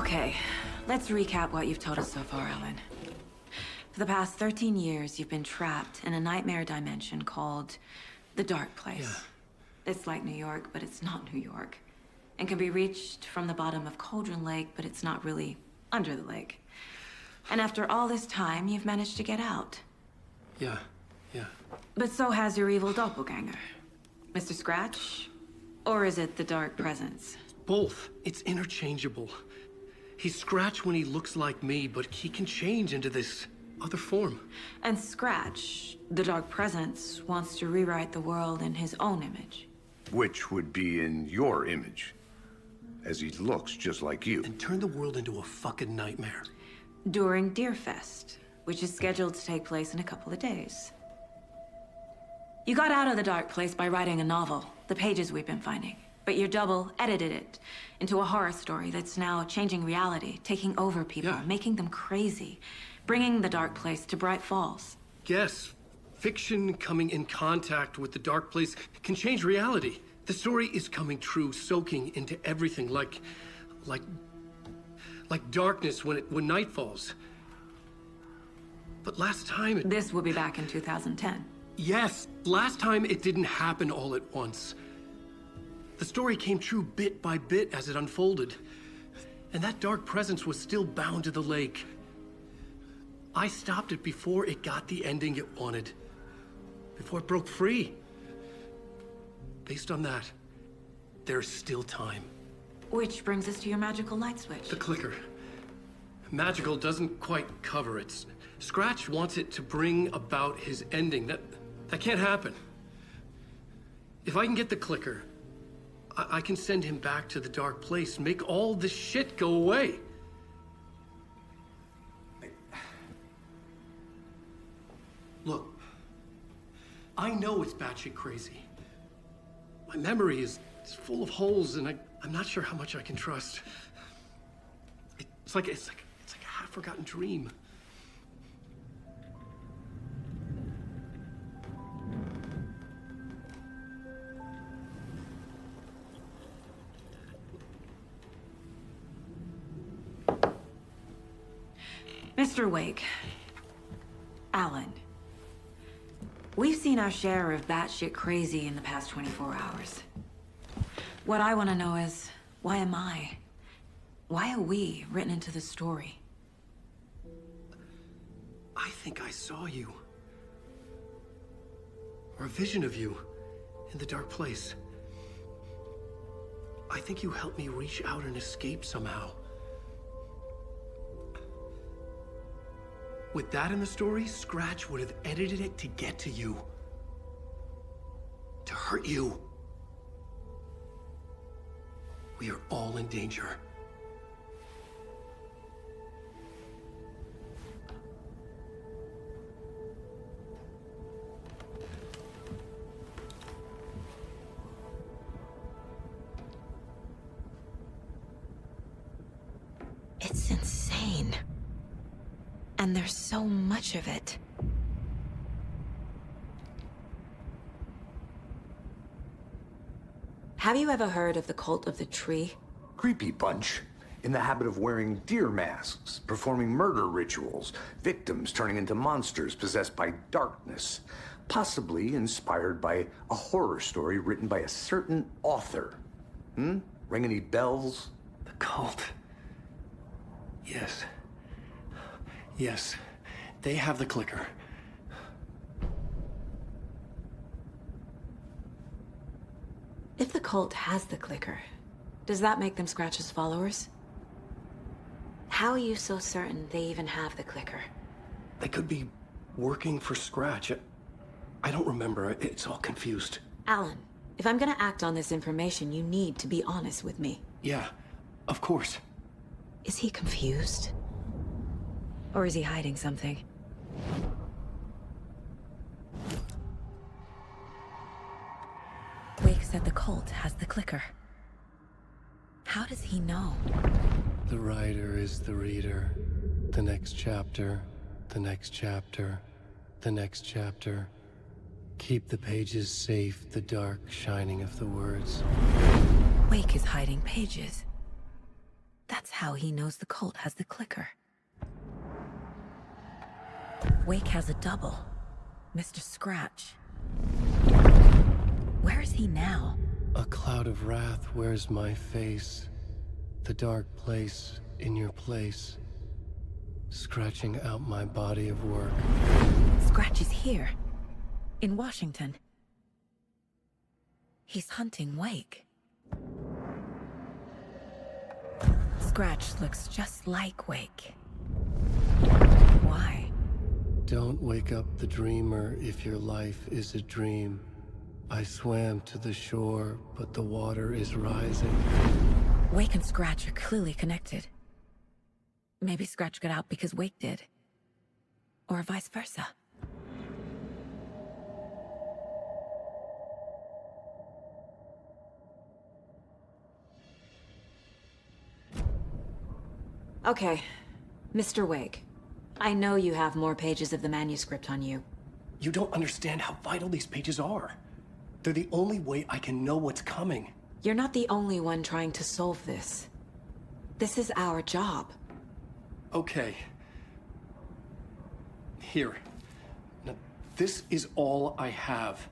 Okay, let's recap what you've told us so far, Alan. For the past 13 years, you've been trapped in a nightmare dimension called the Dark Place. Yeah. It's like New York, but it's not New York. And can be reached from the bottom of Cauldron Lake, but it's not really under the lake. And after all this time, you've managed to get out. Yeah. But so has your evil doppelganger. Mr. Scratch? Or is it the Dark Presence? Both. It's interchangeable. He's Scratch when he looks like me, but he can change into this other form. And Scratch, the Dark Presence, wants to rewrite the world in his own image. Which would be in your image, as he looks just like you. And turn the world into a fucking nightmare. During Deerfest, which is scheduled to take place in a couple of days. You got out of the Dark Place by writing a novel, the pages we've been finding. But your double edited it into a horror story that's now changing reality, taking over people, making them crazy, bringing the Dark Place to Bright Falls. Yes, fiction coming in contact with the Dark Place can change reality. The story is coming true, soaking into everything like darkness when night falls. But last time This will be back in 2010. Yes, last time it didn't happen all at once. The story came true bit by bit as it unfolded. And that dark presence was still bound to the lake. I stopped it before it got the ending it wanted. Before it broke free. Based on that, there's still time. Which brings us to your magical light switch. The clicker. Magical doesn't quite cover it. Scratch wants it to bring about his ending. That can't happen. If I can get the clicker, I can send him back to the Dark Place and make all this shit go away. Look, I know it's batshit crazy. My memory is full of holes, and I'm not sure how much I can trust. It's like a half-forgotten dream. Mr. Wake. Alan. We've seen our share of batshit crazy in the past 24 hours. What I want to know is, why am I? Why are we written into the story? I think I saw you. Or a vision of you in the Dark Place. I think you helped me reach out and escape somehow. With that in the story, Scratch would have edited it to get to you. To hurt you. We are all in danger. It's insane. And there's so much of it. Have you ever heard of the cult of the tree? Creepy bunch. In the habit of wearing deer masks, performing murder rituals, victims turning into monsters possessed by darkness. Possibly inspired by a horror story written by a certain author. Ring any bells? The cult. Yes, they have the clicker. If the cult has the clicker, does that make them Scratch's followers? How are you so certain they even have the clicker? They could be working for Scratch. I don't remember. It's all confused. Alan, if I'm gonna act on this information, you need to be honest with me. Yeah, of course. Is he confused? Or is he hiding something? Wake said the cult has the clicker. How does he know? The writer is the reader. The next chapter, the next chapter, the next chapter. Keep the pages safe, the dark shining of the words. Wake is hiding pages. That's how he knows the cult has the clicker. Wake has a double. Mr. Scratch. Where is he now? A cloud of wrath wears my face. The dark place in your place. Scratching out my body of work. Scratch is here. In Washington. He's hunting Wake. Scratch looks just like Wake. Why? Don't wake up the dreamer if your life is a dream. I swam to the shore, but the water is rising. Wake and Scratch are clearly connected. Maybe Scratch got out because Wake did. Or vice versa. Okay, Mr. Wake. I know you have more pages of the manuscript on you. You don't understand how vital these pages are. They're the only way I can know what's coming. You're not the only one trying to solve this. This is our job. Okay. Here. Now, this is all I have.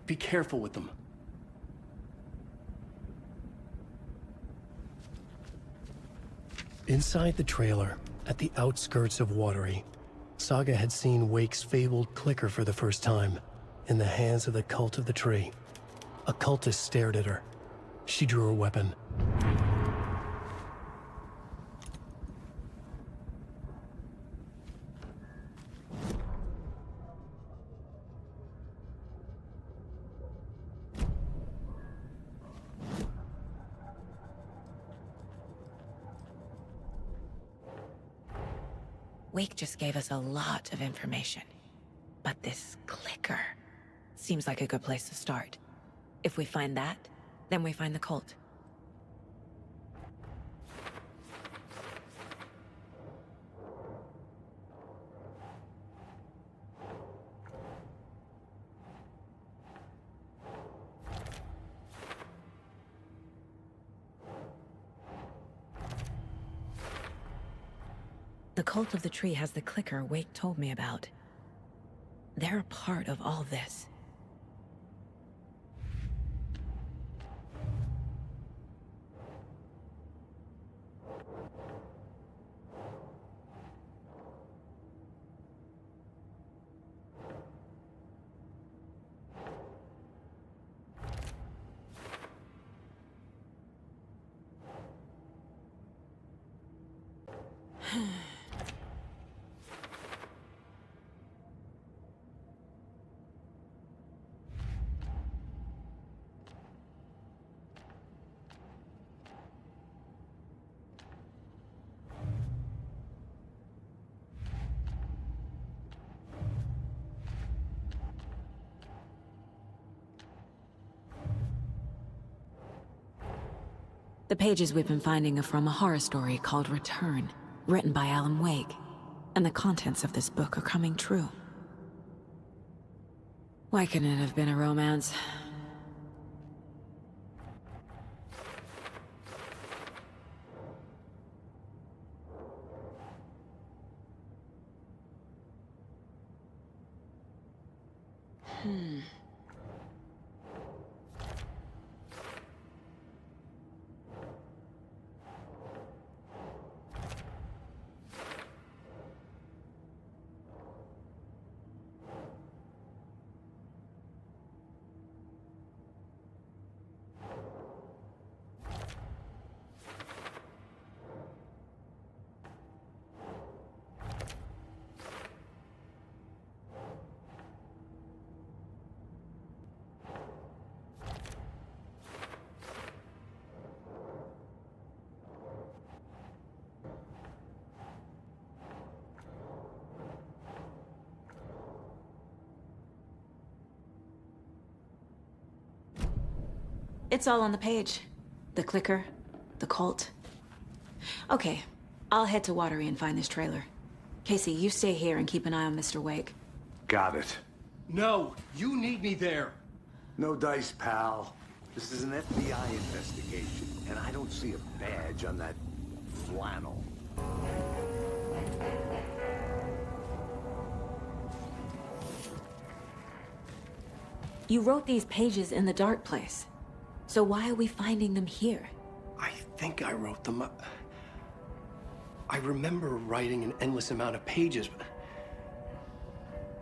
Be careful with them. Inside the trailer, at the outskirts of Watery, Saga had seen Wake's fabled clicker for the first time, in the hands of the Cult of the Tree. A cultist stared at her. She drew her weapon. Wake just gave us a lot of information. But this clicker seems like a good place to start. If we find that, then we find the cult. The Cult of the Tree has the clicker Wake told me about. They're a part of all this. The pages we've been finding are from a horror story called Return, written by Alan Wake, and the contents of this book are coming true. Why couldn't it have been a romance? It's all on the page. The clicker, the cult. Okay, I'll head to Watery and find this trailer. Casey, you stay here and keep an eye on Mr. Wake. Got it. No, you need me there. No dice, pal. This is an FBI investigation, and I don't see a badge on that flannel. You wrote these pages in the dark place. So why are we finding them here? I think I wrote them. I remember writing an endless amount of pages.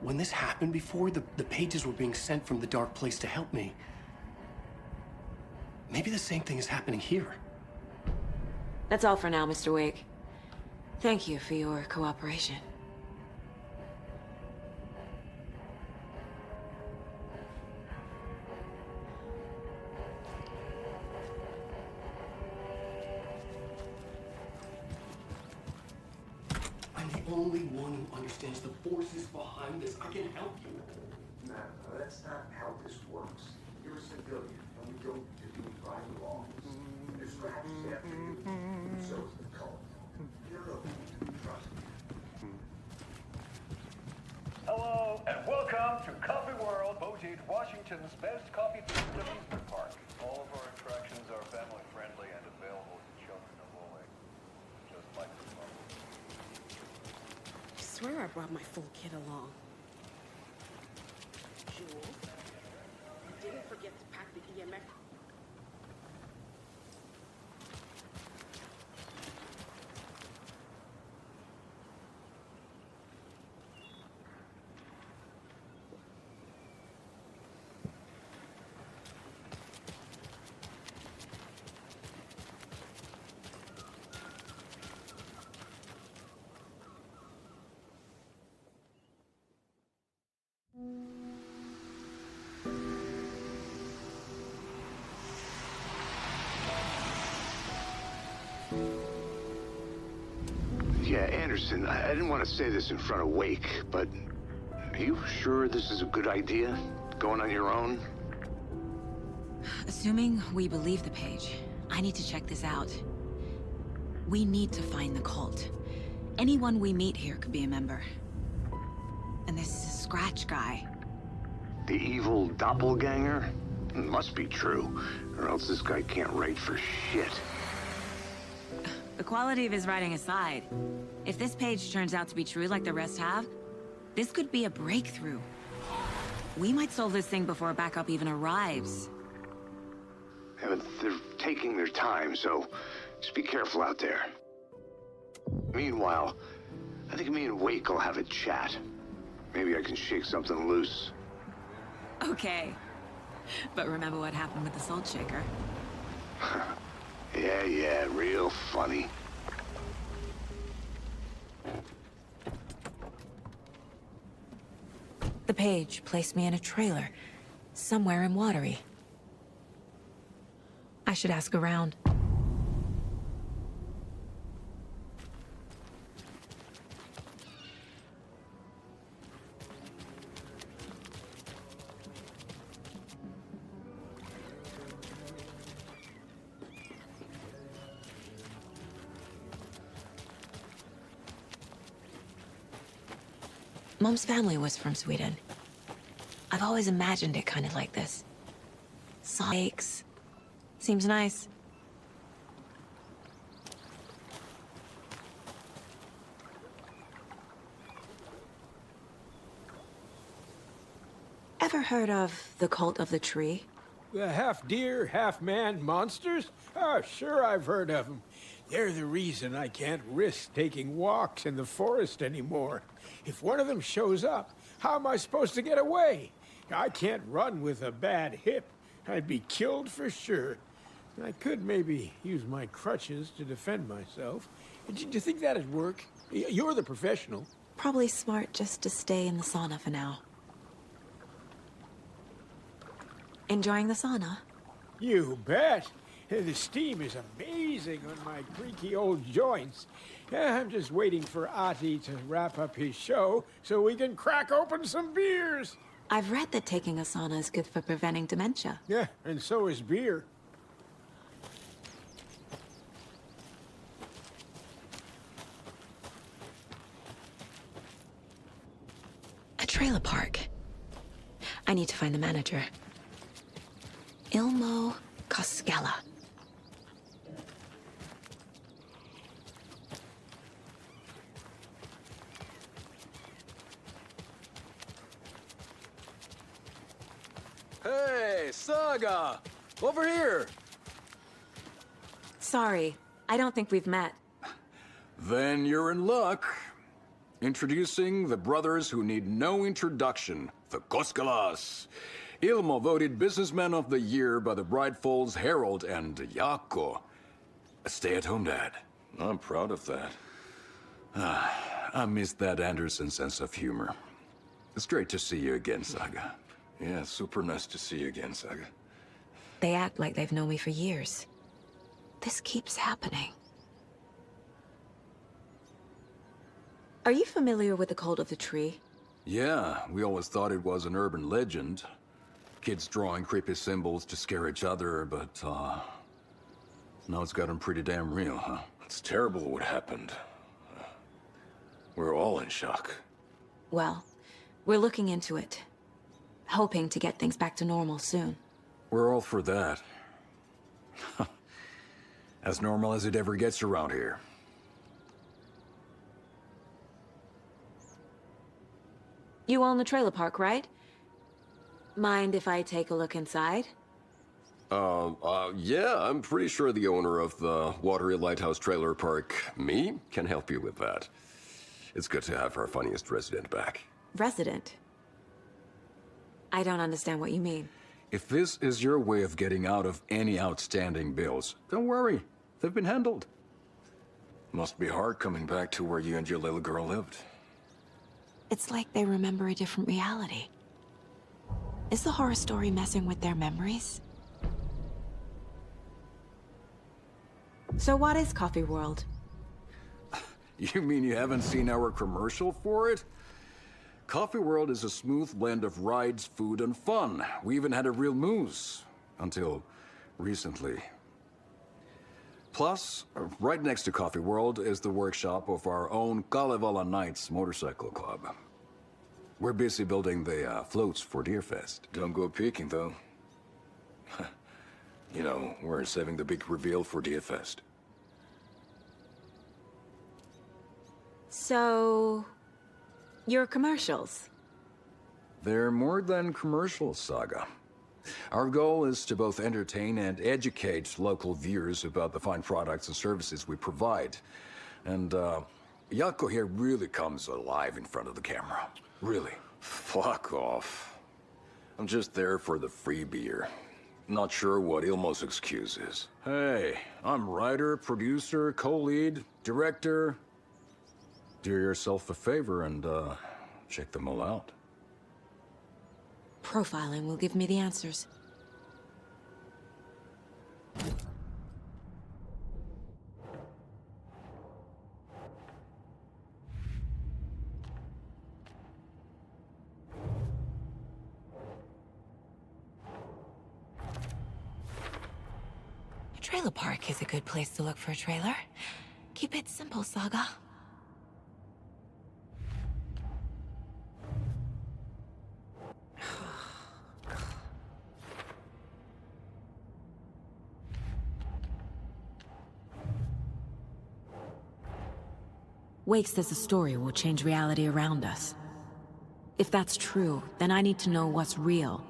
When this happened before, the pages were being sent from the dark place to help me. Maybe the same thing is happening here. That's all for now, Mr. Wake. Thank you for your cooperation. I'm the only one who understands the forces behind this. I can help you. No, that's not how this works. You're a civilian, and we don't do by the law. There's scratches after you, and so is the cult. You're okay. Trust me. Hello, and welcome to Coffee World, voted Washington's best coffee themed amusement park. All of our attractions are family friendly and available to children of all ages, just like the park. I swear I brought my full kit along. Jules, you didn't forget to pack the EMF. Yeah, Anderson, I didn't want to say this in front of Wake, but are you sure this is a good idea? Going on your own? Assuming we believe the page, I need to check this out. We need to find the cult. Anyone we meet here could be a member. And this Scratch guy. The evil doppelganger? Must be true, or else this guy can't write for shit. The quality of his writing aside, if this page turns out to be true like the rest have, this could be a breakthrough. We might solve this thing before backup even arrives. Yeah, but they're taking their time, so just be careful out there. Meanwhile, I think me and Wake will have a chat. Maybe I can shake something loose. Okay. But remember what happened with the salt shaker? Yeah, real funny. The page placed me in a trailer, somewhere in Watery. I should ask around. Mom's family was from Sweden. I've always imagined it kind of like this. Salt lakes. Seems nice. Ever heard of the Cult of the Tree? The half-deer, half-man monsters? Oh, sure I've heard of them. They're the reason I can't risk taking walks in the forest anymore. If one of them shows up, how am I supposed to get away? I can't run with a bad hip. I'd be killed for sure. I could maybe use my crutches to defend myself. Do you think that'd work? You're the professional. Probably smart just to stay in the sauna for now. Enjoying the sauna? You bet. The steam is amazing on my creaky old joints. I'm just waiting for Ati to wrap up his show so we can crack open some beers. I've read that taking a sauna is good for preventing dementia. Yeah, and so is beer. A trailer park. I need to find the manager. Ilmo Koskela. Hey, Saga! Over here! Sorry, I don't think we've met. Then you're in luck. Introducing the brothers who need no introduction, the Koskalas. Ilmo voted Businessman of the Year by the Bright Falls Herald, and Jaakko, a stay-at-home dad. I'm proud of that. I miss that Anderson sense of humor. It's great to see you again, Saga. Yeah, super nice to see you again, Saga. They act like they've known me for years. This keeps happening. Are you familiar with the cult of the tree? Yeah, we always thought it was an urban legend. Kids drawing creepy symbols to scare each other, but, now it's gotten pretty damn real, huh? It's terrible what happened. We're all in shock. Well, we're looking into it. Hoping to get things back to normal soon. We're all for that. As normal as it ever gets around here. You own the trailer park, right? Mind if I take a look inside? Yeah, I'm pretty sure the owner of the Watery Lighthouse Trailer Park, me, can help you with that. It's good to have our funniest resident back. Resident? I don't understand what you mean. If this is your way of getting out of any outstanding bills, don't worry. They've been handled. Must be hard coming back to where you and your little girl lived. It's like they remember a different reality. Is the horror story messing with their memories? So what is Coffee World? You mean you haven't seen our commercial for it? Coffee World is a smooth blend of rides, food, and fun. We even had a real moose. Until recently. Plus, right next to Coffee World is the workshop of our own Kalevala Knights Motorcycle Club. We're busy building the floats for Deerfest. Don't go peeking, though. You know, we're saving the big reveal for Deerfest. So... your commercials? They're more than commercials, Saga. Our goal is to both entertain and educate local viewers about the fine products and services we provide. And, Jaakko here really comes alive in front of the camera. Really. Fuck off. I'm just there for the free beer. Not sure what Ilmo's excuse is. Hey, I'm writer, producer, co-lead, director. Do yourself a favor and, check them all out. Profiling will give me the answers. A trailer park is a good place to look for a trailer. Keep it simple, Saga. Wake says the story will change reality around us. If that's true, then I need to know what's real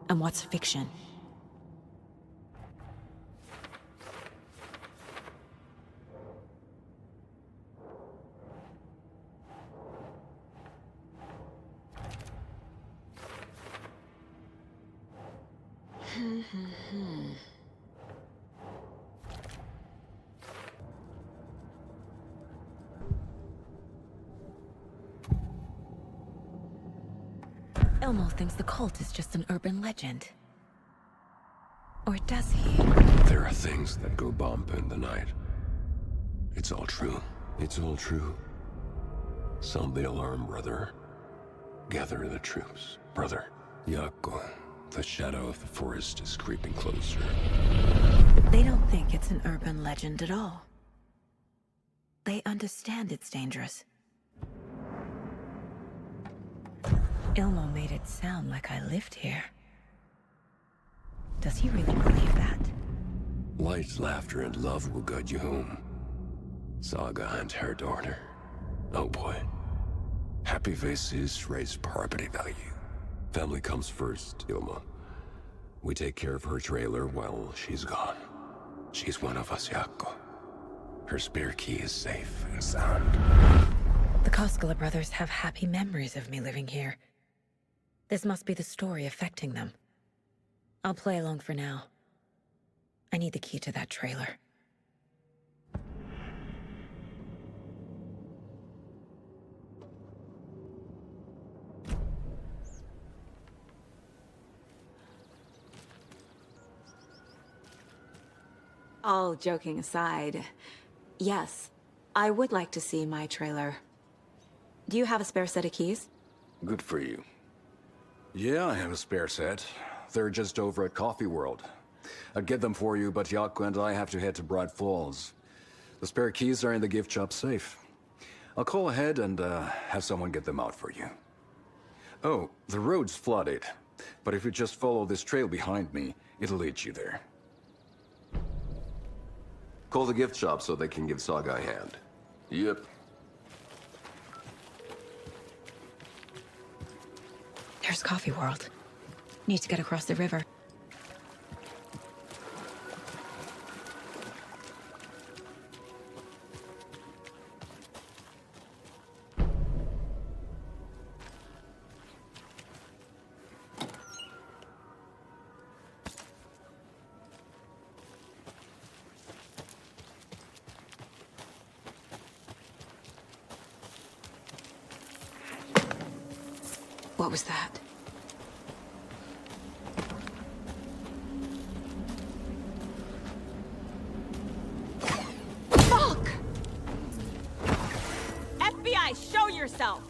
and what's fiction. Elmo thinks the cult is just an urban legend. Or does he? There are things that go bump in the night. It's all true. It's all true. Sound the alarm, brother. Gather the troops, brother. Jaakko, the shadow of the forest is creeping closer. They don't think it's an urban legend at all. They understand it's dangerous. Ilmo made it sound like I lived here. Does he really believe that? Light, laughter, and love will guide you home. Saga and her daughter. Oh boy. Happy faces raise property value. Family comes first, Ilma. We take care of her trailer while she's gone. She's one of us, Jaakko. Her spare key is safe and sound. The Koskela brothers have happy memories of me living here. This must be the story affecting them. I'll play along for now. I need the key to that trailer. All joking aside, yes, I would like to see my trailer. Do you have a spare set of keys? Good for you. Yeah, I have a spare set. They're just over at Coffee World. I'd get them for you, but Jaakko and I have to head to Bright Falls. The spare keys are in the gift shop safe. I'll call ahead and have someone get them out for you. Oh, the road's flooded, but if you just follow this trail behind me, it'll lead you there. Call the gift shop so they can give Saga a hand. Yep. There's Coffee World. Need to get across the river. What was that? Fuck! FBI, show yourself!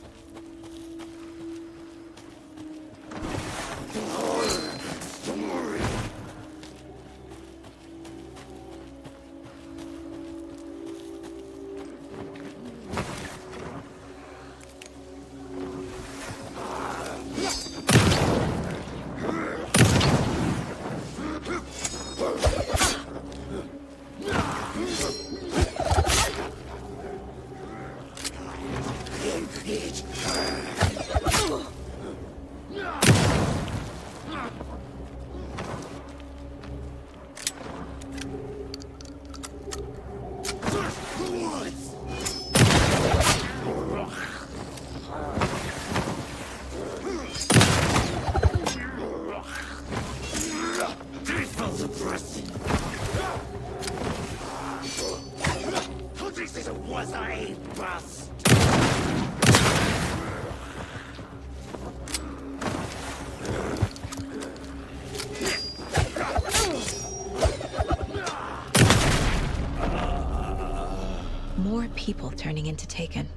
More people turning into Taken.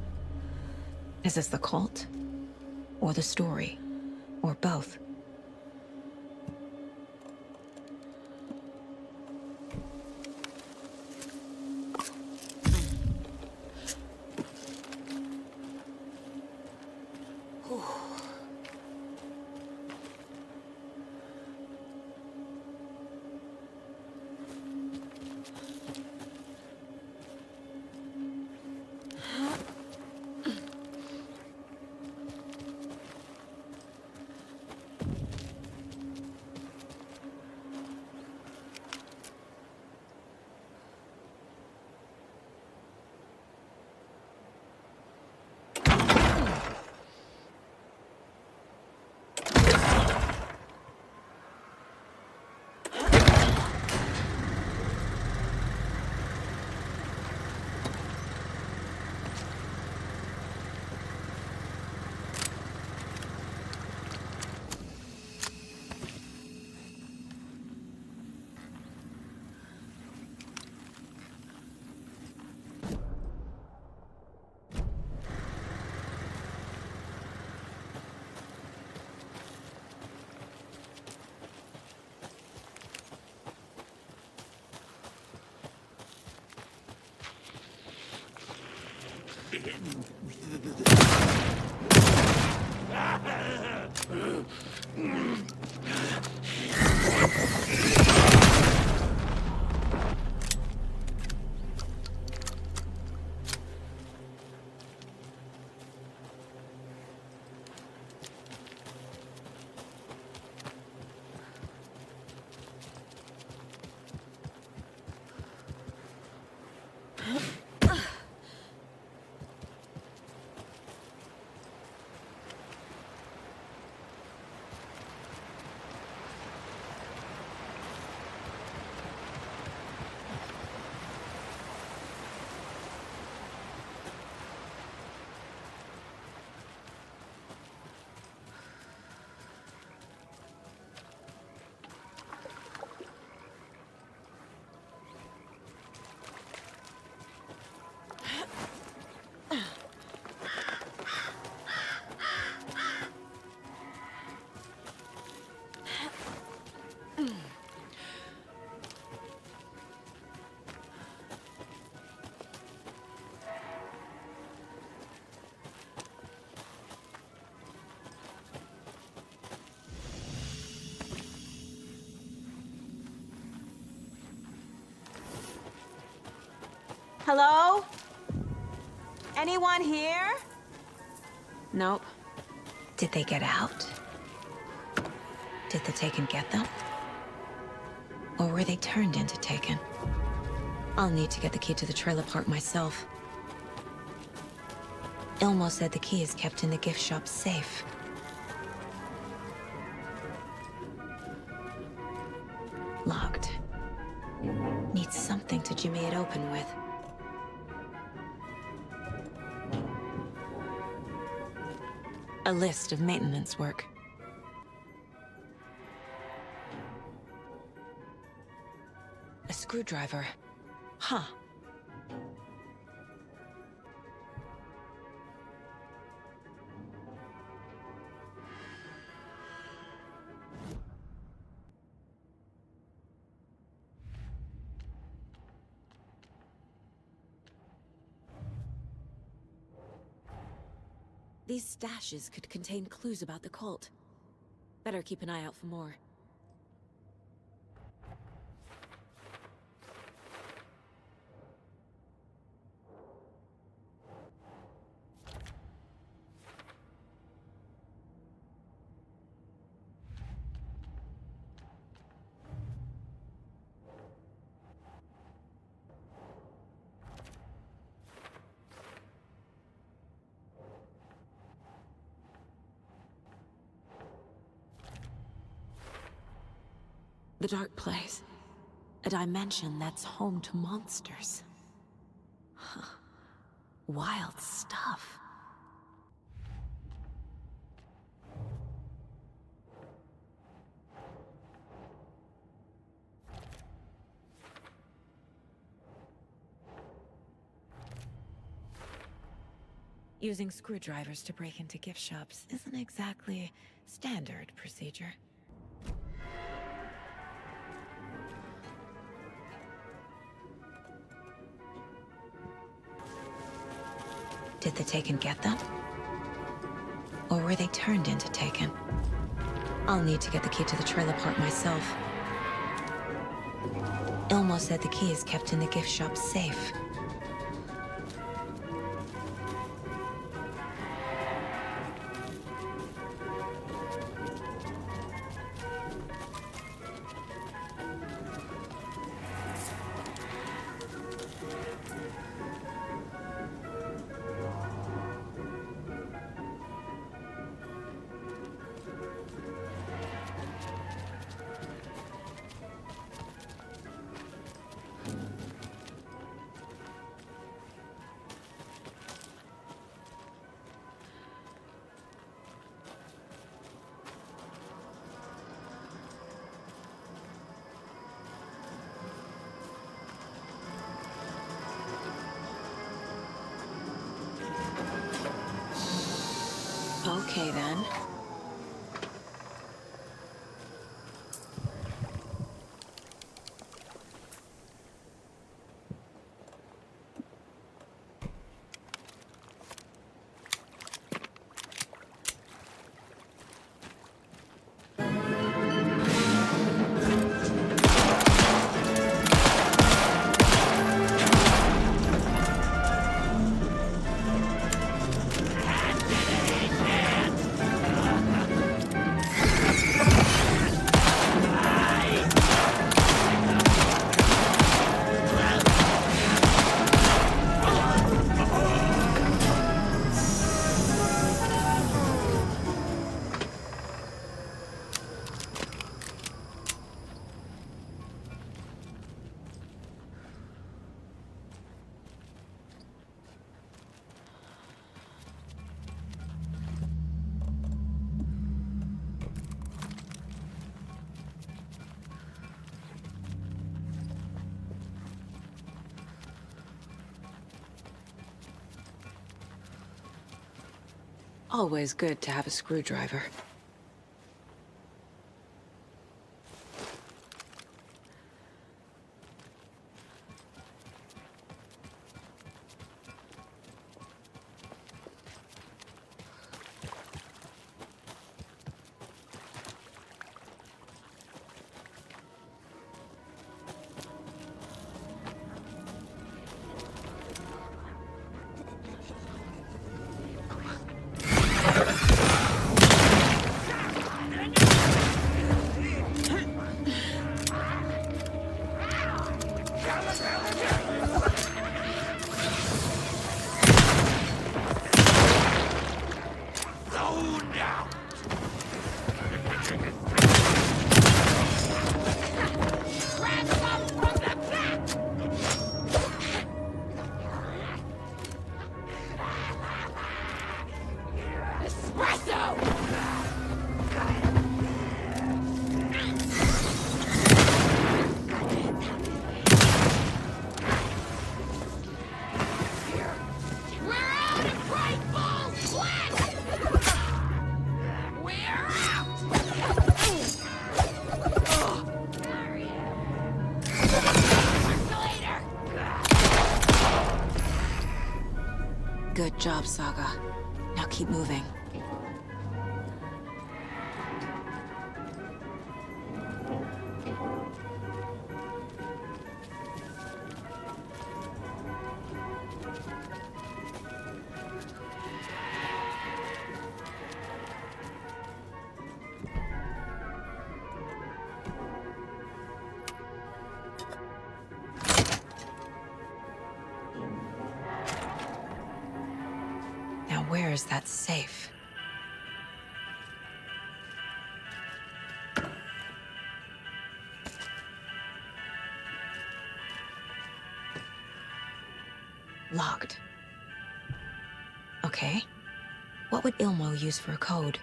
Is this the cult? Or the story? Or both? Hello? Anyone here? Nope. Did they get out? Did the Taken get them? Or were they turned into Taken? I'll need to get the key to the trailer park myself. Ilmo said the key is kept in the gift shop safe. Locked. Needs something to jimmy it open with. A list of maintenance work. A screwdriver. Huh. These stashes could contain clues about the cult. Better keep an eye out for more. The dark place. A dimension that's home to monsters. Huh. Wild stuff. Using screwdrivers to break into gift shops isn't exactly standard procedure. Did the Taken get them? Or were they turned into Taken? I'll need to get the key to the trailer park myself. Ilmo said the key is kept in the gift shop safe. Okay, then. Always good to have a screwdriver. keep moving. Now where is that safe? Locked. Okay. What would Ilmo use for a code?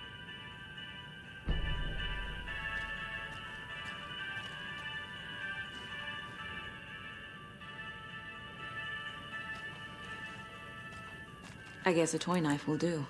I guess a toy knife will do.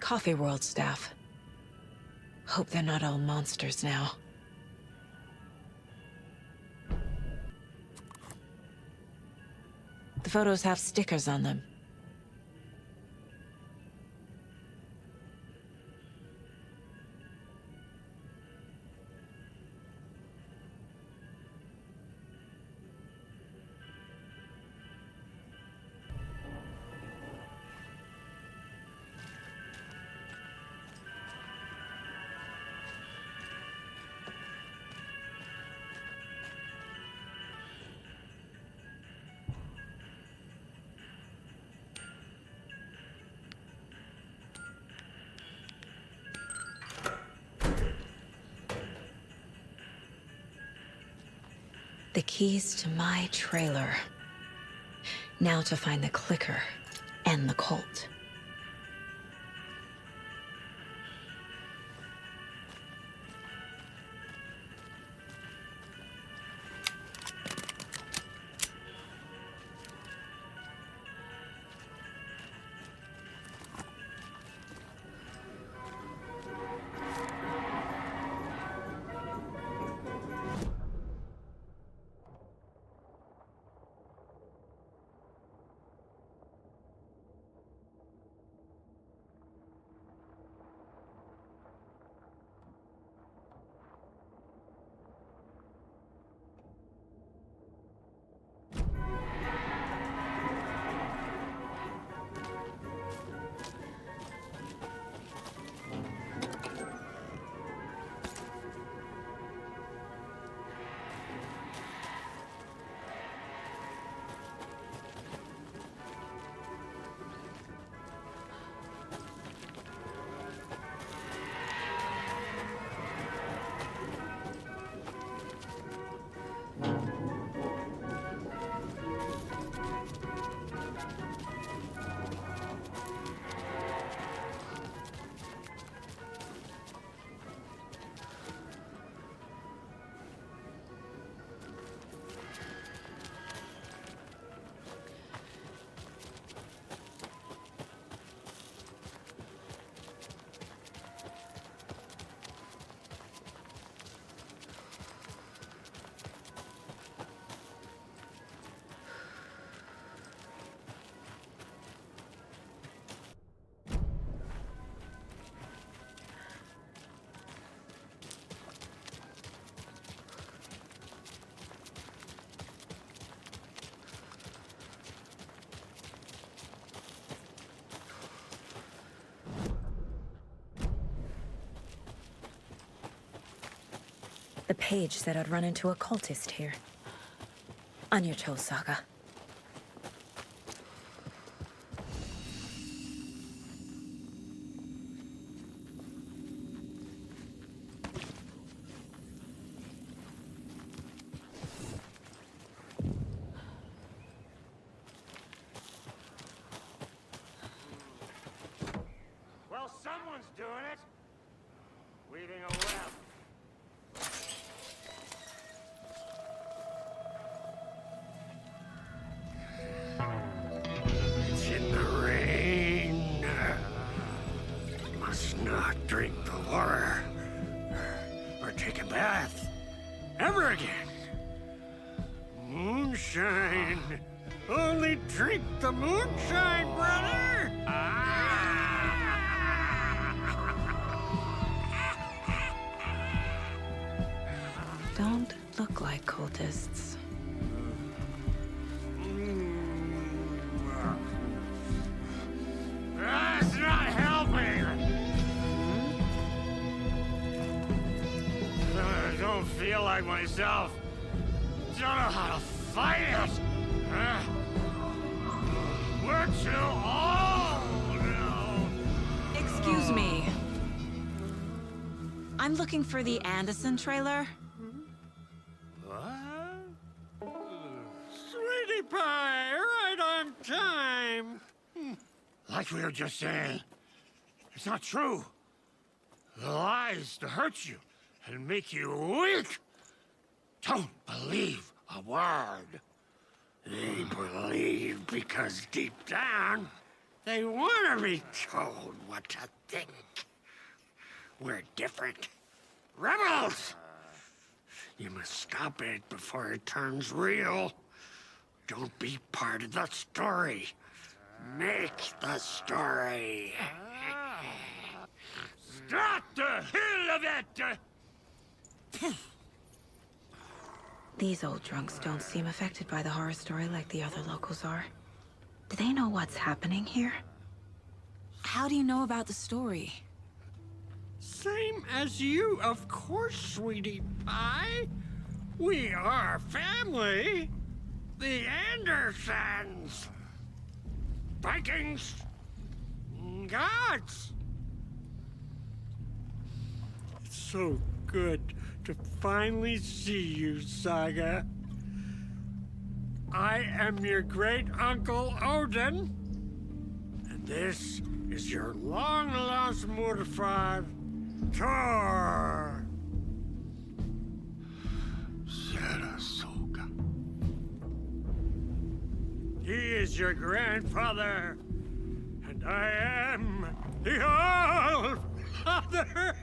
Coffee World staff. Hope they're not all monsters now. The photos have stickers on them. The keys to my trailer. Now to find the clicker and the Colt. The page said I'd run into a cultist here. On your toes, Saga. Well, someone's doing it. Weaving a web. bath ever again. Moonshine. Only drink the moonshine, brother! Don't look like cultists. That's not helping! I don't feel like myself. Don't know how to fight it! We're too old now! Excuse me. I'm looking for the Anderson trailer. What? Sweetie pie, right on time! Like we were just saying, it's not true. The lies to hurt you and make you weak. Don't believe a word. They believe because deep down, they want to be told what to think. We're different. Rebels! You must stop it before it turns real. Don't be part of the story. Make the story. Stop the hell of it! These old drunks don't seem affected by the horror story like the other locals are. Do they know what's happening here? How do you know about the story? Same as you, of course, sweetie pie. We are family. The Andersons. Vikings. Gods. It's so good to finally see you, Saga. I am your great-uncle Odin. And this is your long-lost Murfar, Thor. Sarasota. He is your grandfather, and I am the All-Father.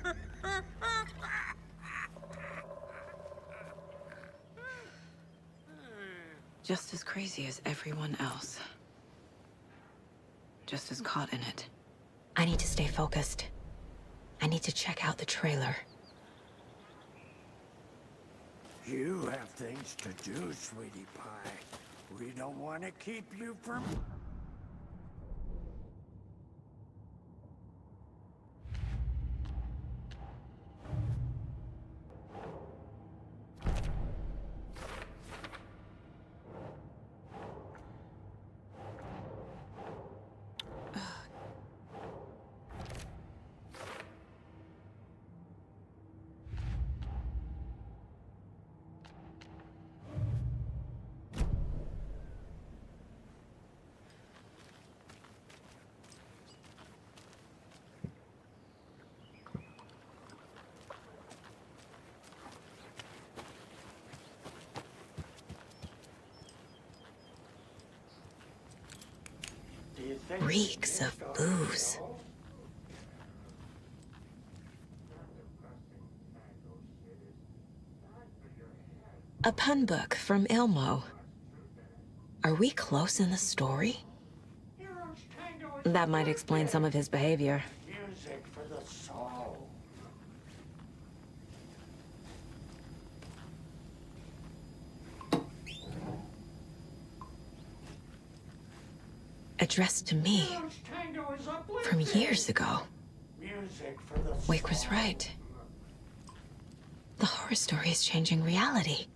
Just as crazy as everyone else. Just as caught in it. I need to stay focused. I need to check out the trailer. You have things to do, sweetie pie. We don't want to keep you from... Reeks of booze. A pun book from Ilmo. Are we close in the story? That might explain some of his behavior. Music for the soul. Addressed to me from years ago. Music for the Wake was right. The horror story is changing reality,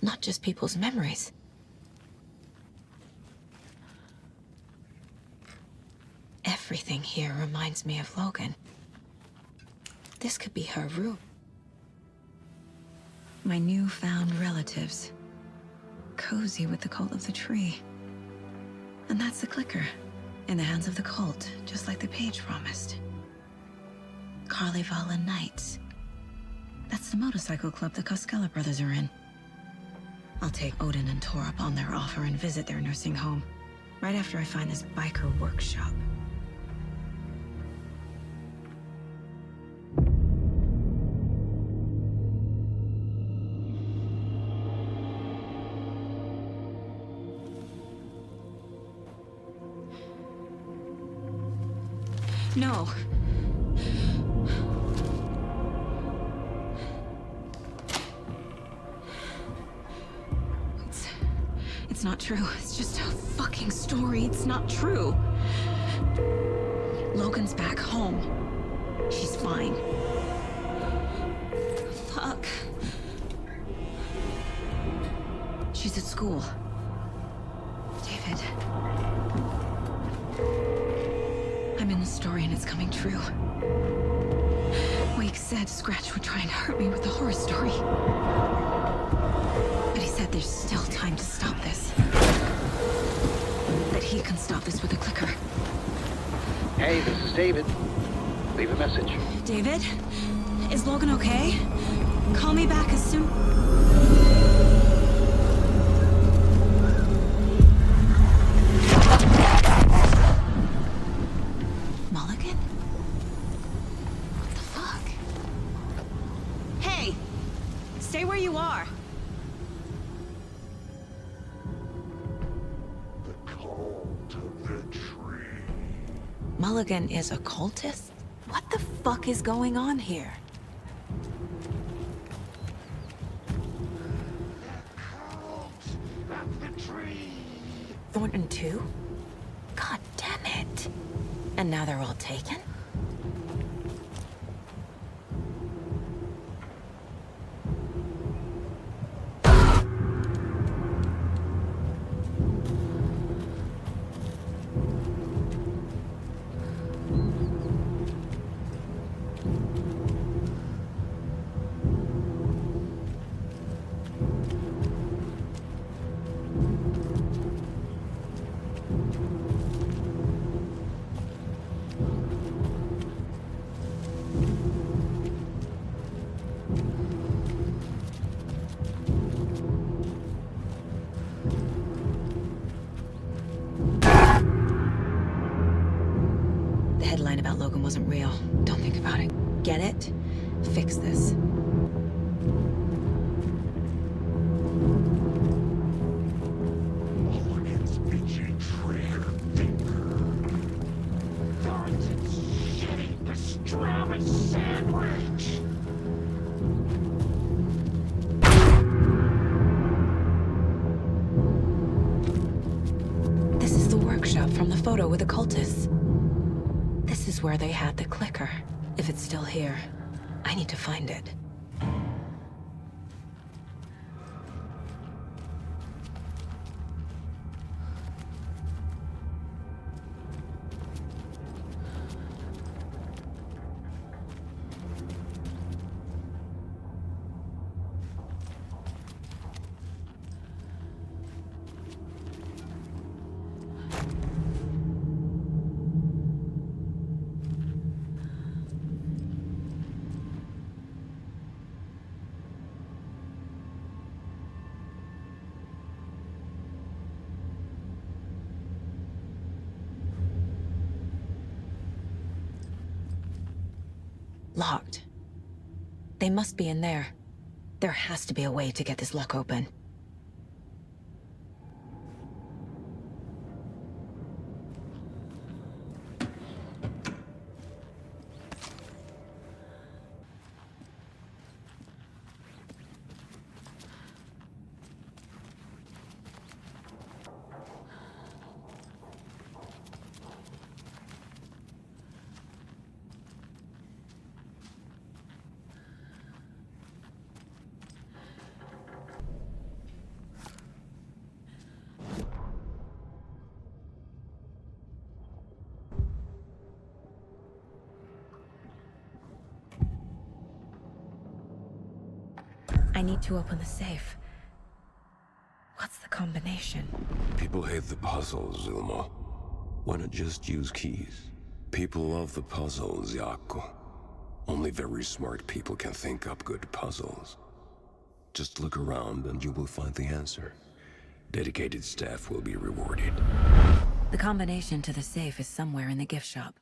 not just people's memories. Everything here reminds me of Logan. This could be her room. My newfound relatives. Cozy with the cult of the tree. And that's the clicker. In the hands of the cult, just like the page promised. Carnival Knights. That's the motorcycle club the Koskela brothers are in. I'll take Odin and Thor up on their offer and visit their nursing home. Right after I find this biker workshop. No. It's not true. It's just a fucking story. It's not true. Logan's back home. She's fine. Fuck. She's at school. David. I'm in the story and it's coming true. Wake said Scratch would try and hurt me with the horror story. But he said there's still time to stop this. That he can stop this with a clicker. Hey, this is David. Leave a message. David? Is Logan okay? Call me back as soon... Mulligan? What the fuck? Hey! Stay where you are! Mulligan is a cultist? What the fuck is going on here? Thornton too? God damn it. And now they're all taken? Headline about Logan wasn't real. Don't think about it. Get it? Fix this. Mulligan's itchy trigger finger. Thornton's shitting the strawberry sandwich. This is the workshop from the photo with the cultists. This is where they had the clicker. If it's still here, I need to find it. Locked. They must be in there. There has to be a way to get this lock open. I need to open the safe. What's the combination? People hate the puzzles, Ilmo. Why not just use keys? People love the puzzles, Jaakko. Only very smart people can think up good puzzles. Just look around and you will find the answer. Dedicated staff will be rewarded. The combination to the safe is somewhere in the gift shop.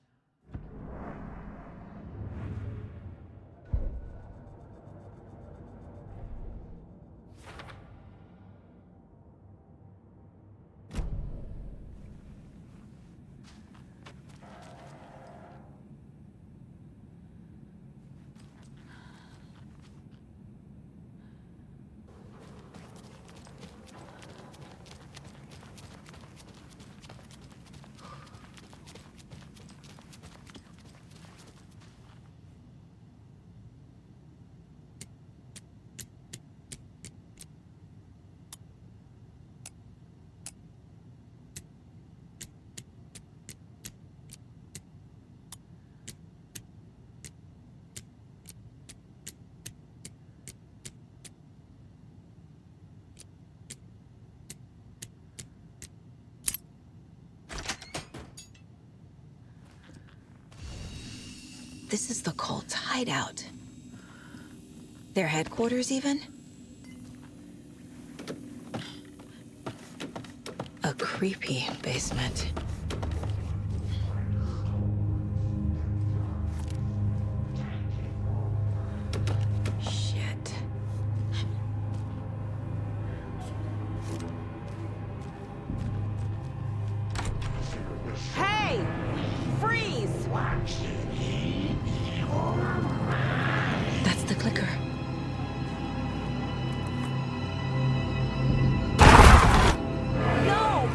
This is the cult's hideout. Their headquarters, even? A creepy basement. Shit. Hey! Freeze! That's the clicker. No!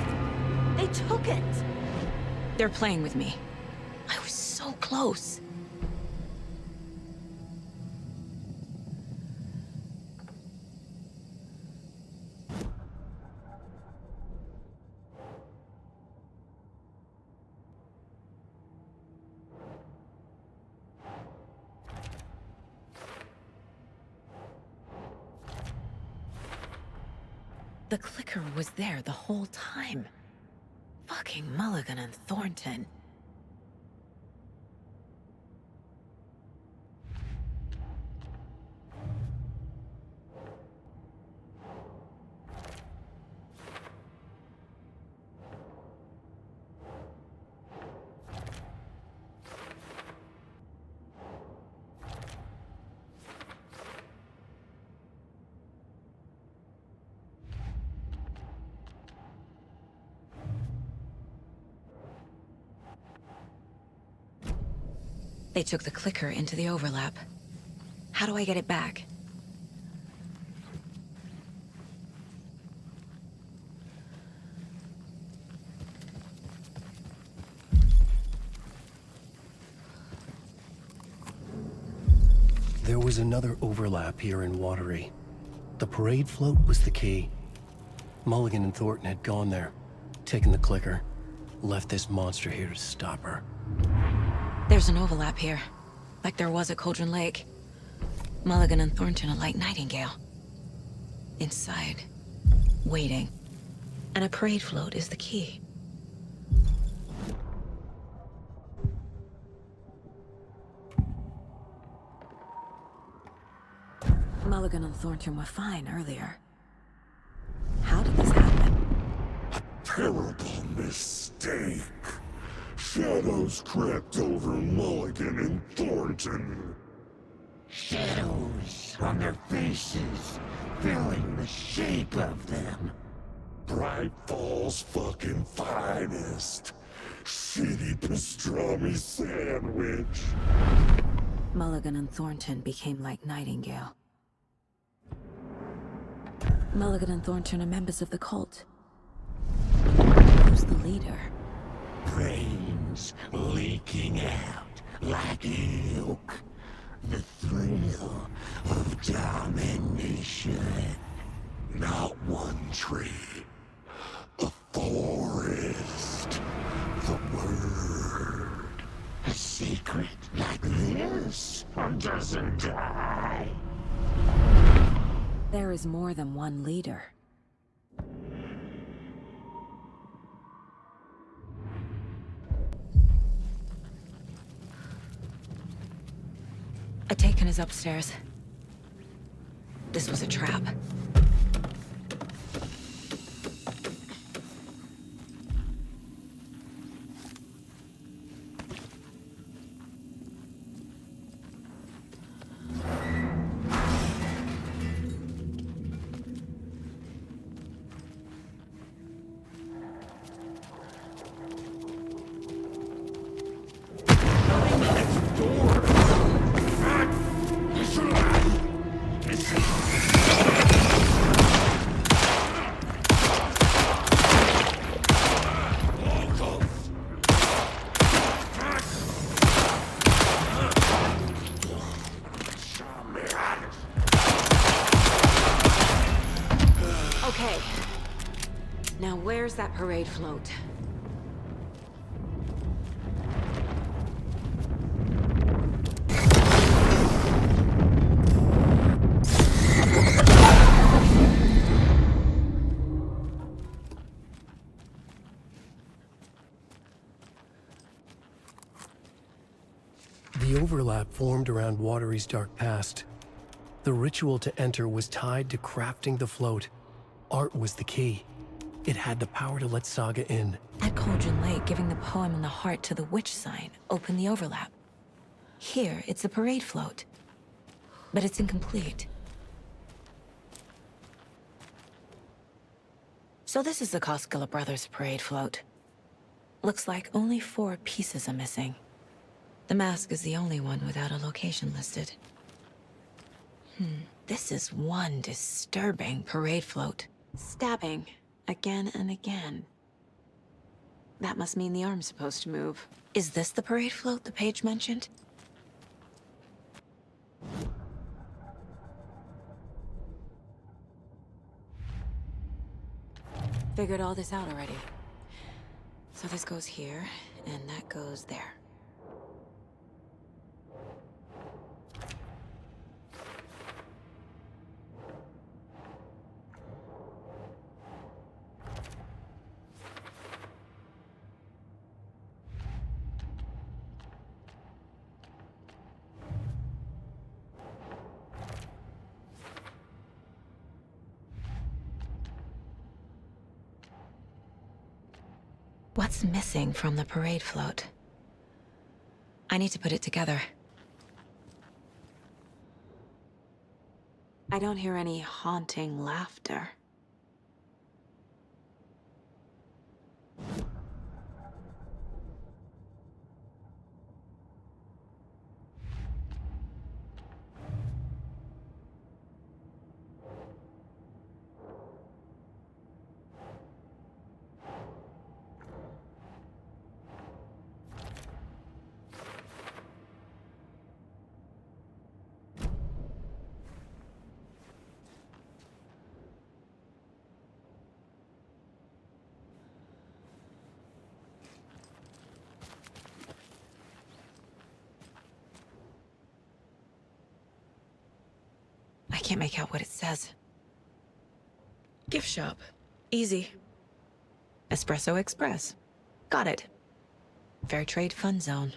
They took it! They're playing with me. I was so close. The clicker was there the whole time. Fucking Mulligan and Thornton. They took the clicker into the overlap. How do I get it back? There was another overlap here in Watery. The parade float was the key. Mulligan and Thornton had gone there, taken the clicker, left this monster here to stop her. There's an overlap here, like there was at Cauldron Lake. Mulligan and Thornton are like Nightingale. Inside, waiting. And a parade float is the key. Mulligan and Thornton were fine earlier. How did this happen? Terrible mistake. Shadows crept over Mulligan and Thornton. Shadows on their faces, filling the shape of them. Bright Fall's fucking finest. Shitty pastrami sandwich. Mulligan and Thornton became like Nightingale. Mulligan and Thornton are members of the cult. Who's the leader? Brains leaking out like ilk. The thrill of domination. Not one tree. A forest. The word. A secret like this doesn't die. There is more than one leader. Atakan is upstairs. This was a trap. Okay. Now where's that parade float? The The overlap formed around Watery's dark past. The ritual to enter was tied to crafting the float. Art was the key. It had the power to let Saga in. At Cauldron Lake, giving the poem and the heart to the witch sign opened the overlap. Here, it's the parade float. But it's incomplete. So this is the Koskela Brothers parade float. Looks like only 4 pieces are missing. The mask is the only one without a location listed. This is one disturbing parade float. Stabbing, again and again. That must mean the arm's supposed to move. Is this the parade float the page mentioned? Figured all this out already. So this goes here, and that goes there. What's missing from the parade float? I need to put it together. I don't hear any haunting laughter. I can't make out what it says. Gift shop. Easy. Espresso Express. Got it. Fair trade fun zone.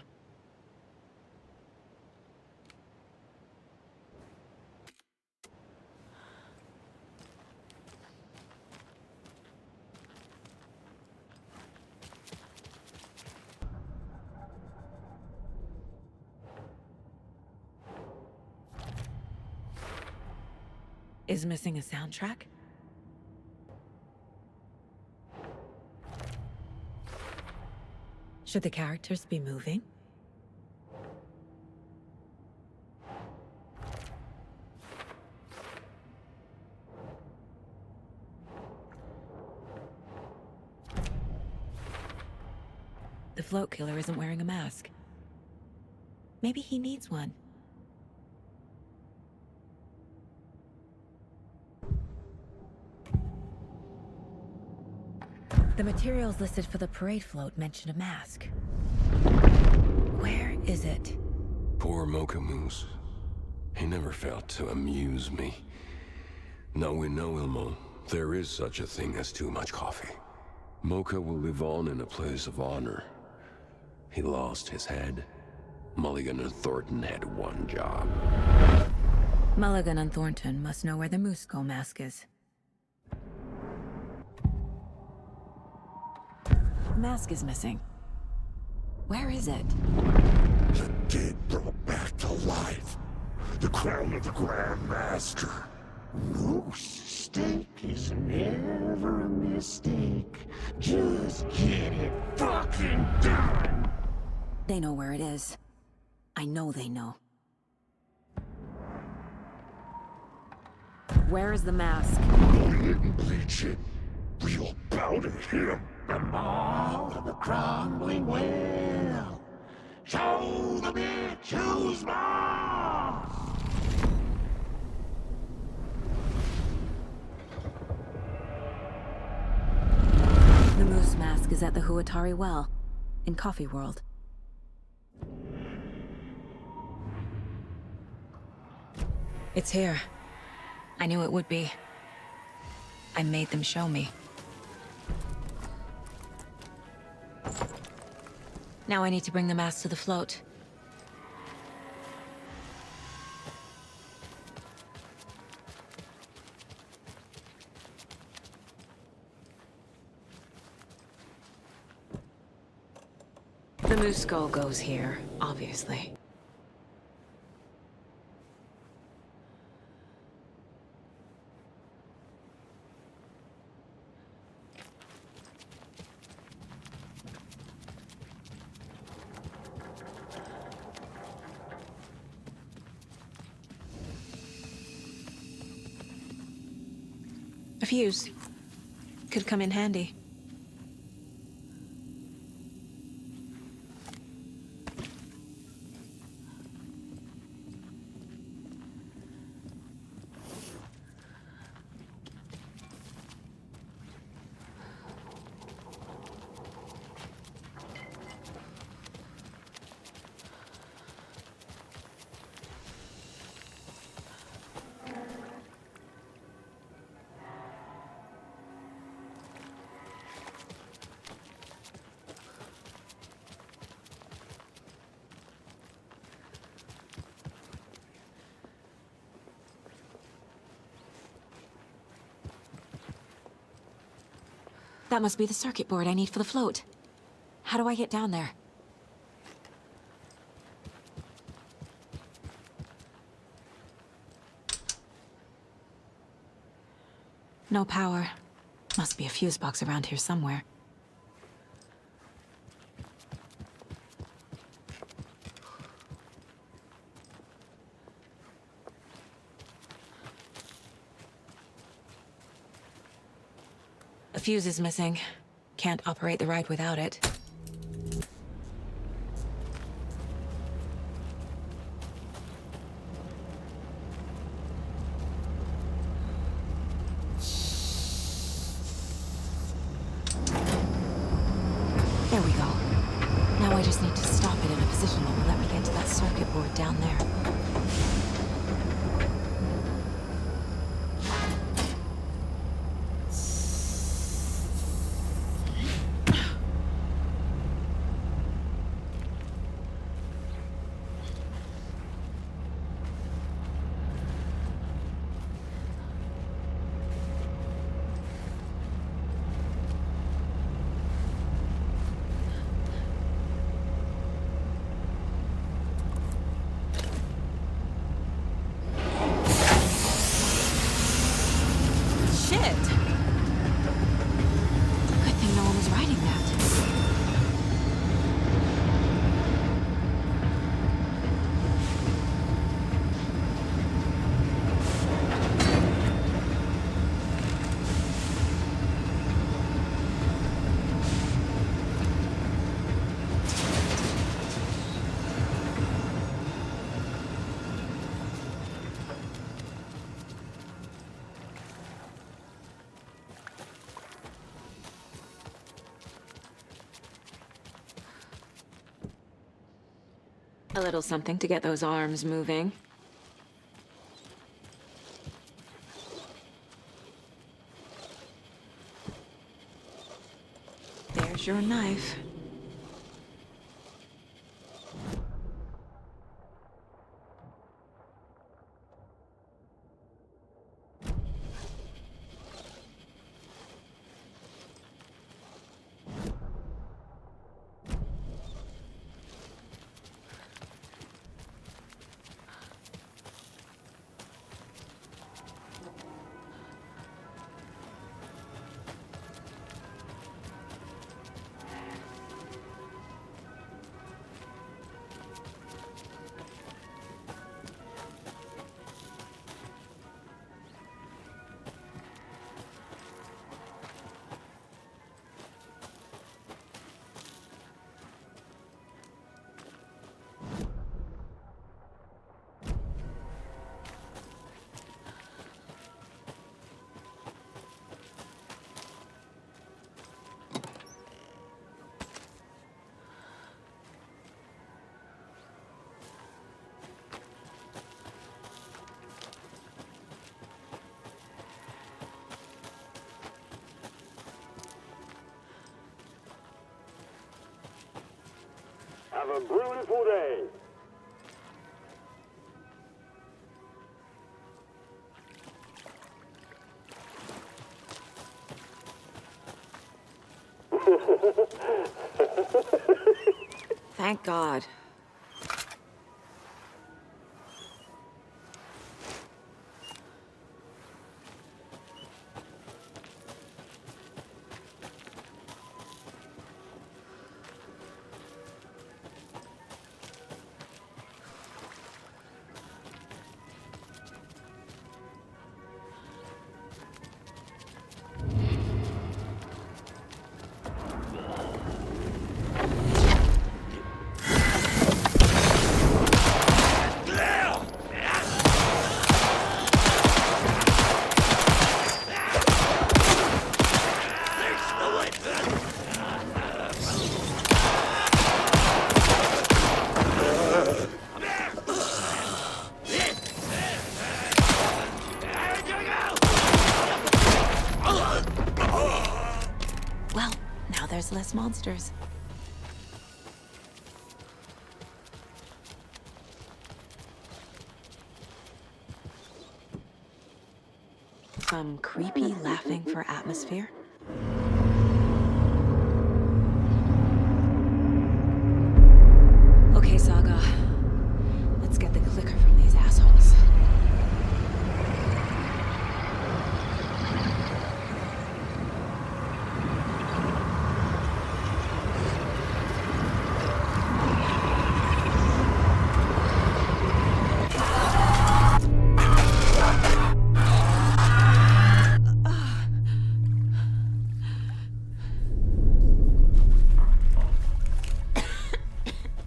Is missing a soundtrack? Should the characters be moving? The float killer isn't wearing a mask. Maybe he needs one. The materials listed for the parade float mention a mask. Where is it? Poor Mocha Moose. He never failed to amuse me. Now we know, Ilmo, there is such a thing as too much coffee. Mocha will live on in a place of honor. He lost his head. Mulligan and Thornton had one job. Mulligan and Thornton must know where the Musco mask is. The mask is missing. Where is it? The dead brought back to life. The crown of the Grand Master. Moose steak is never a mistake. Just get it fucking done. They know where it is. I know they know. Where is the mask? We didn't bleach it. We'll bow to him. The maw of the crumbling well. Show the bitch who's boss. The moose mask is at the Huatari Well, in Coffee World. It's here. I knew it would be. I made them show me. Now I need to bring the mask to the float. The moose skull goes here, obviously. A fuse. Could come in handy. That must be the circuit board I need for the float. How do I get down there? No power. Must be a fuse box around here somewhere. A fuse is missing. Can't operate the ride without it. There we go. Now I just need to stop it in a position that will let me get to that circuit board down there. A little something to get those arms moving. There's your knife. Have a beautiful day. Thank God. Well, now there's less monsters. Some creepy laughing for atmosphere. Okay, Saga. Let's get the clicker from these assholes.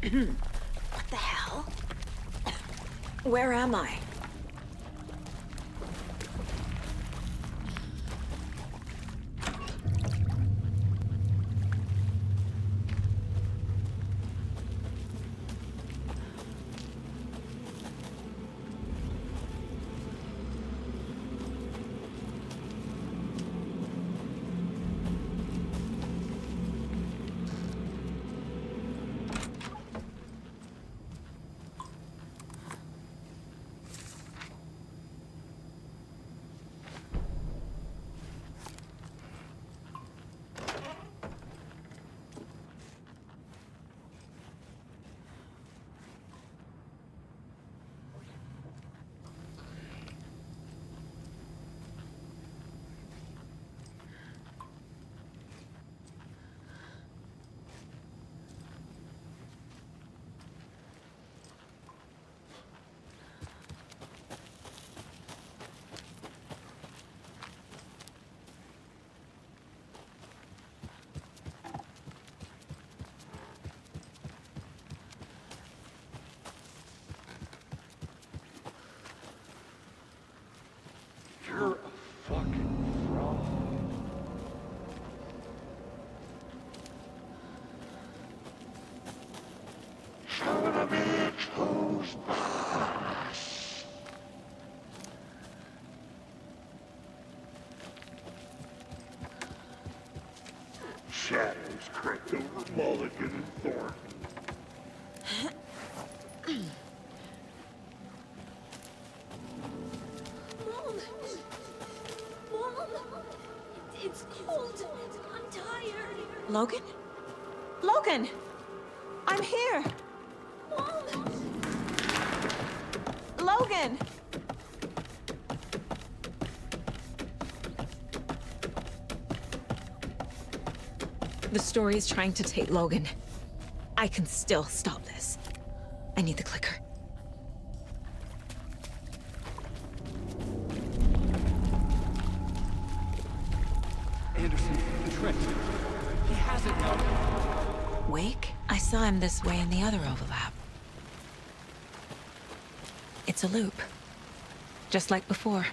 What the hell? Where am I? You're a fucking fraud. Son of a bitch, who's boss? Shadows crept over Mulligan and Thornton. It's cold. I'm tired. Logan? Logan! I'm here! Logan! The story is trying to take Logan. I can still stop this. I need the clicker. Anderson, the Trent. He has it now. Wake? I saw him this way in the other overlap. It's a loop. Just like before.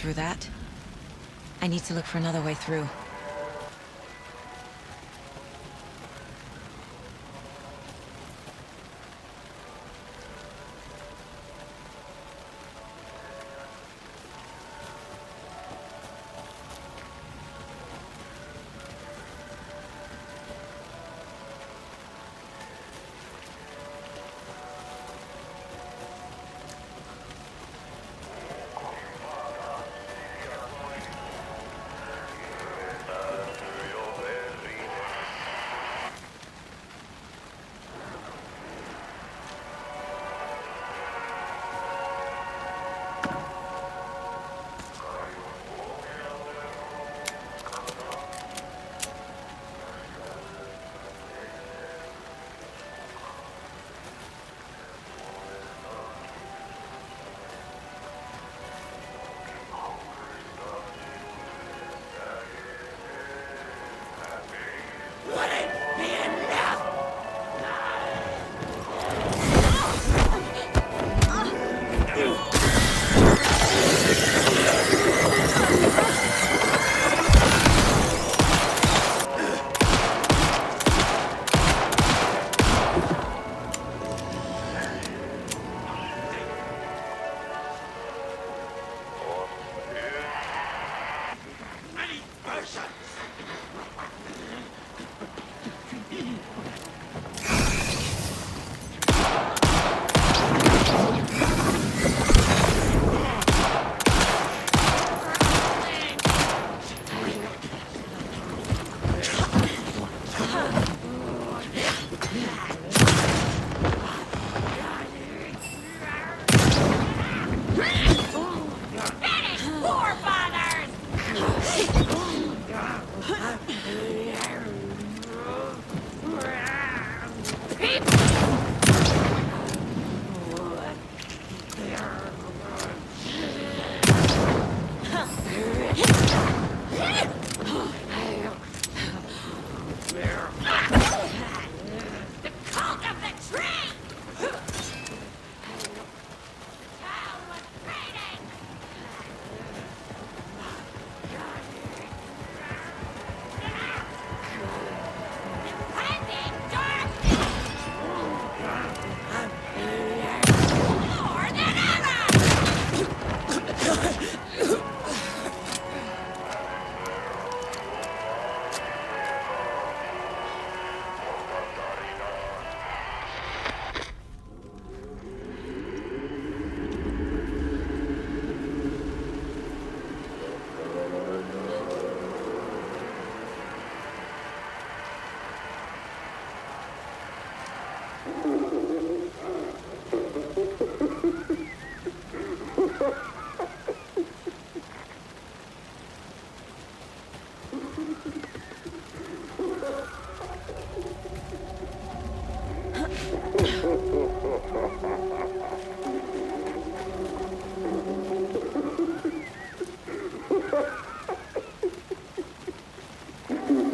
through that. I need to look for another way through.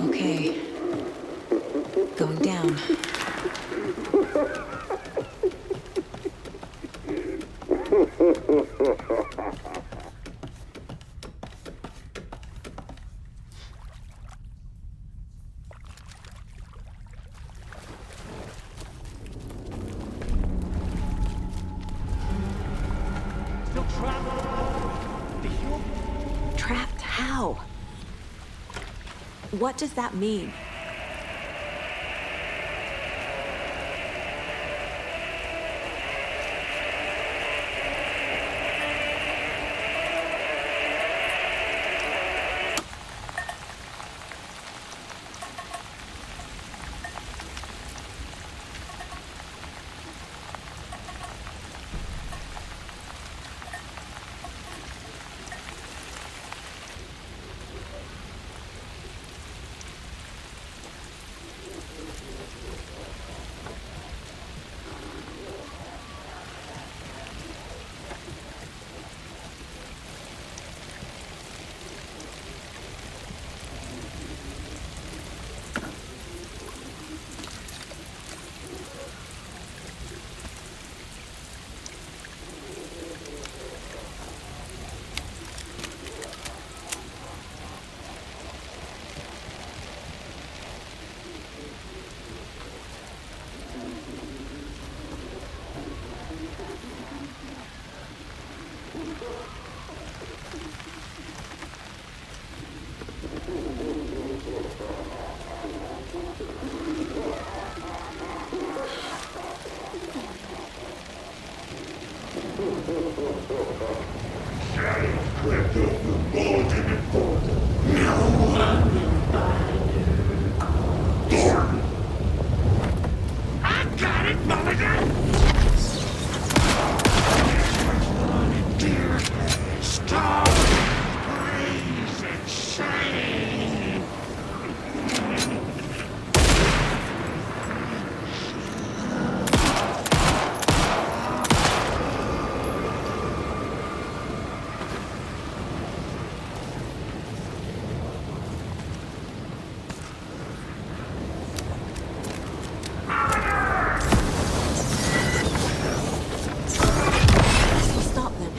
Okay. Going down. Still trapped? Trapped how? What does that mean? Clipped over Mulligan and Thornton. No one will find her. Thornton! I got it, Mulligan! Dear, stop! Praise and shame! Stop them.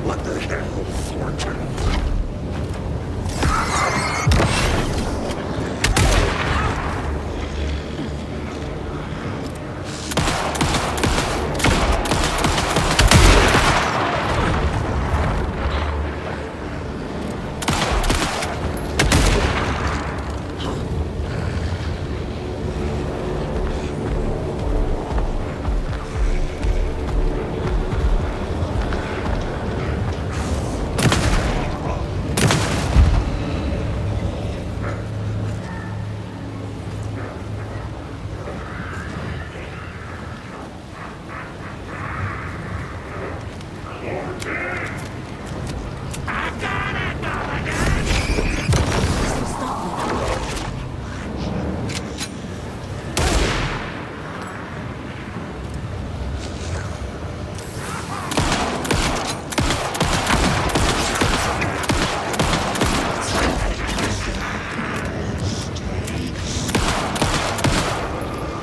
What the hell, Thornton?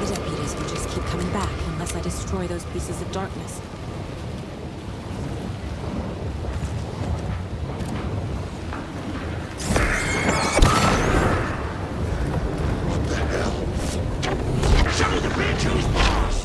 The deputies will just keep coming back unless I destroy those pieces of darkness. Show the bitch who's boss!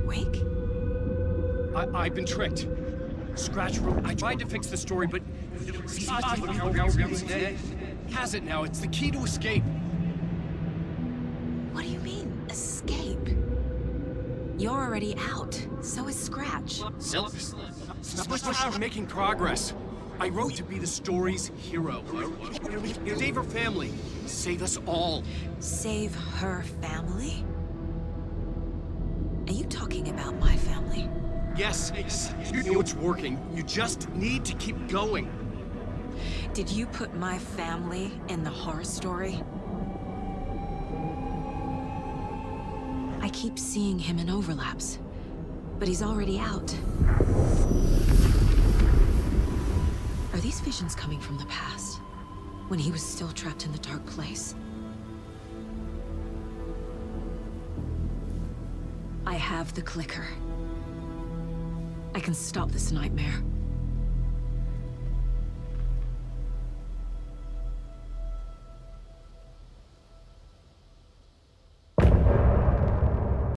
Wake? I've been tricked. Scratch wrote. I tried to fix the story, but he has it now. It's the key to escape. What do you mean, escape? You're already out. So is Scratch. We're making progress. I wrote to be the story's hero. Save her family. Save us all. Save her family? Are you talking about my family? Yes, you know it's working. You just need to keep going. Did you put my family in the horror story? I keep seeing him in overlaps, but he's already out. Are these visions coming from the past, when he was still trapped in the dark place? I have the clicker. I can stop this nightmare.